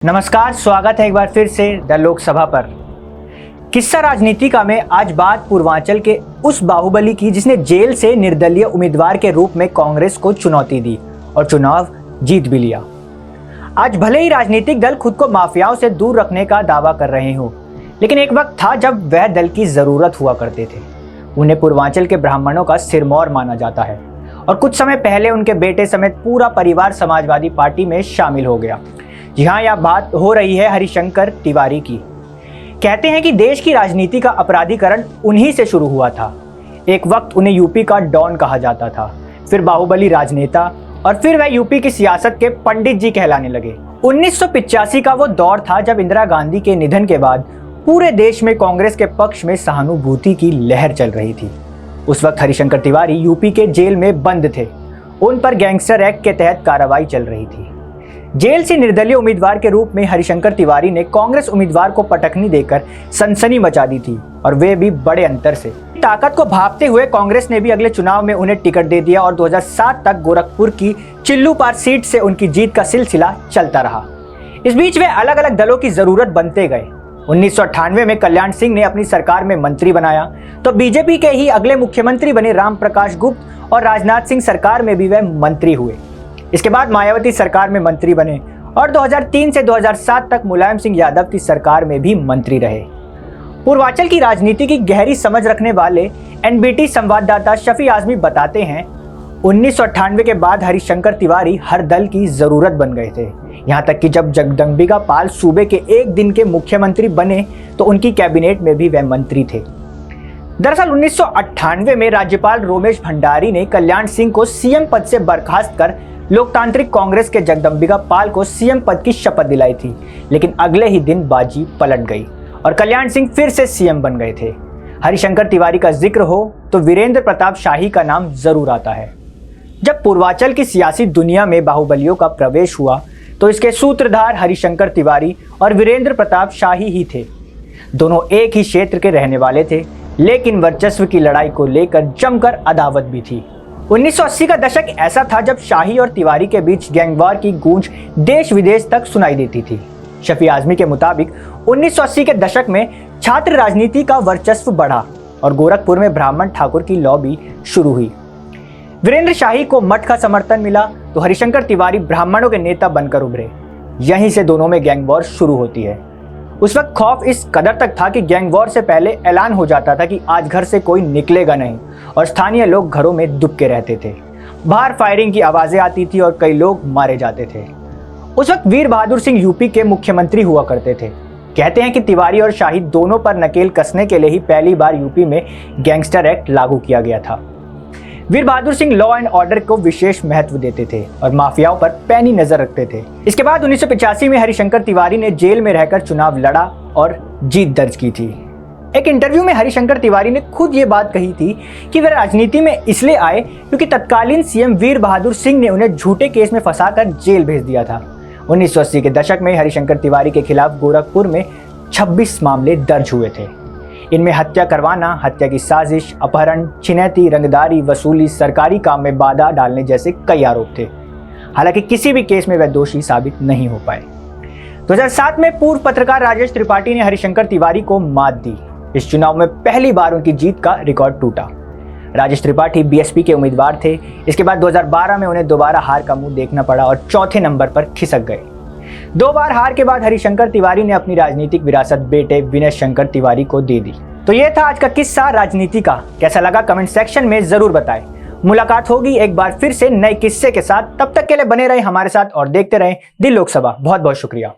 नमस्कार, स्वागत है एक बार फिर से द लोकसभा पर। किस्सा राजनीति का में आज बात पूर्वांचल के उस बाहुबली की जिसने जेल से निर्दलीय उम्मीदवार के रूप में कांग्रेस को चुनौती दी और चुनाव जीत भी लिया। आज भले ही राजनीतिक दल खुद को माफियाओं से दूर रखने का दावा कर रहे हो, लेकिन एक वक्त था जब वह दल की जरूरत हुआ करते थे। उन्हें पूर्वांचल के ब्राह्मणों का सिरमौर माना जाता है और कुछ समय पहले उनके बेटे समेत पूरा परिवार समाजवादी पार्टी में शामिल हो गया। जी हाँ, यह बात हो रही है हरिशंकर तिवारी की। कहते हैं कि देश की राजनीति का अपराधीकरण उन्हीं से शुरू हुआ था। एक वक्त उन्हें यूपी का डॉन कहा जाता था, फिर बाहुबली राजनेता और फिर वह यूपी की सियासत के पंडित जी कहलाने लगे। 1985 का वो दौर था जब इंदिरा गांधी के निधन के बाद पूरे देश में कांग्रेस के पक्ष में सहानुभूति की लहर चल रही थी। उस वक्त हरिशंकर तिवारी यूपी के जेल में बंद थे। उन पर गैंगस्टर एक्ट के तहत कार्रवाई चल रही थी। जेल से निर्दलीय उम्मीदवार के रूप में हरिशंकर तिवारी ने कांग्रेस उम्मीदवार को पटकनी देकर सनसनी मचा दी थी, और वे भी बड़े अंतर से। ताकत को भांपते हुए कांग्रेस ने भी अगले चुनाव में उन्हें टिकट दे दिया और 2007 तक गोरखपुर की चिल्लूपार सीट से उनकी जीत का सिलसिला चलता रहा। इस बीच वे अलग अलग दलों की जरूरत बनते गए। 1998 में कल्याण सिंह ने अपनी सरकार में मंत्री बनाया तो बीजेपी के ही अगले मुख्यमंत्री बने राम प्रकाश गुप्त, और राजनाथ सिंह सरकार में भी वह मंत्री हुए। इसके बाद मायावती सरकार में मंत्री बने और 2003 से 2007 तक मुलायम सिंह यादव की सरकार में भी मंत्री रहे। पूर्वांचल की राजनीति की गहरी समझ रखने वाले एनबीटी संवाददाता शफी आजमी बताते हैं, 1998 के बाद हरिशंकर तिवारी हर दल की जरूरत बन गए थे। यहाँ तक कि जब जगदम्बिका पाल सूबे के एक दिन के मुख्यमंत्री बने तो उनकी कैबिनेट में भी वह मंत्री थे। दरअसल 1998 में राज्यपाल रोमेश भंडारी ने कल्याण सिंह को सीएम पद से बर्खास्त कर लोकतांत्रिक कांग्रेस के जगदम्बिका पाल को सीएम पद की शपथ दिलाई थी, लेकिन अगले ही दिन बाजी पलट गई और कल्याण सिंह फिर से सीएम बन गए थे। हरिशंकर तिवारी का जिक्र हो तो वीरेंद्र प्रताप शाही का नाम जरूर आता है। जब पूर्वांचल की सियासी दुनिया में बाहुबलियों का प्रवेश हुआ तो इसके सूत्रधार हरिशंकर तिवारी और वीरेंद्र प्रताप शाही ही थे। दोनों एक ही क्षेत्र के रहने वाले थे, लेकिन वर्चस्व की लड़ाई को लेकर जमकर अदावत भी थी। 1980 का दशक ऐसा था जब शाही और तिवारी के बीच गैंगवार की गूंज देश विदेश तक सुनाई देती थी। शफी आजमी के मुताबिक 1980 के दशक में छात्र राजनीति का वर्चस्व बढ़ा और गोरखपुर में ब्राह्मण ठाकुर की लॉबी शुरू हुई। वीरेंद्र शाही को मठ का समर्थन मिला तो हरिशंकर तिवारी ब्राह्मणों के नेता बनकर उभरे। यहीं से दोनों में गैंगवॉर शुरू होती है। उस वक्त खौफ इस कदर तक था कि गैंगवॉर से पहले ऐलान हो जाता था कि आज घर से कोई निकलेगा नहीं, और स्थानीय लोग घरों में दुबके रहते थे। बाहर फायरिंग की आवाजें आती थी और कई लोग मारे जाते थे। उस वक्त वीर बहादुर सिंह यूपी के मुख्यमंत्री हुआ करते थे। कहते हैं कि तिवारी और शाही दोनों पर नकेल कसने के लिए ही पहली बार यूपी में गैंगस्टर एक्ट लागू किया गया था। वीर Bahadur Singh law and order को विशेष महत्व देते थे और माफियाओं पर पैनी नजर रखते थे। इसके बाद 1985 में हरिशंकर तिवारी ने जेल में रहकर चुनाव लड़ा और जीत दर्ज की थी। एक इंटरव्यू में हरिशंकर तिवारी ने खुद ये बात कही थी कि वे राजनीति में इसलिए आए क्योंकि तत्कालीन सीएम वीर बहादुर सिंह ने उन्हें झूठे केस में फंसाकर जेल भेज दिया था। 1980 के दशक में हरिशंकर तिवारी के खिलाफ गोरखपुर में 26 मामले दर्ज हुए थे। इनमें हत्या करवाना, हत्या की साजिश, अपहरण, छिनैती, रंगदारी, वसूली, सरकारी काम में बाधा डालने जैसे कई आरोप थे। हालांकि किसी भी केस में वह दोषी साबित नहीं हो पाए। 2007 में पूर्व पत्रकार राजेश त्रिपाठी ने हरिशंकर तिवारी को मात दी। इस चुनाव में पहली बार उनकी जीत का रिकॉर्ड टूटा। राजेश त्रिपाठी बीएसपी के उम्मीदवार थे। इसके बाद 2012 में उन्हें दोबारा हार का मुंह देखना पड़ा और चौथे नंबर पर खिसक गए। 2 बार हार के बाद हरिशंकर तिवारी ने अपनी राजनीतिक विरासत बेटे विनय शंकर तिवारी को दे दी। तो ये था आज का किस्सा राजनीति का। कैसा लगा कमेंट सेक्शन में जरूर बताएं। मुलाकात होगी एक बार फिर से नए किस्से के साथ। तब तक के लिए बने रहें हमारे साथ और देखते रहें दी लोकसभा। बहुत बहुत शुक्रिया।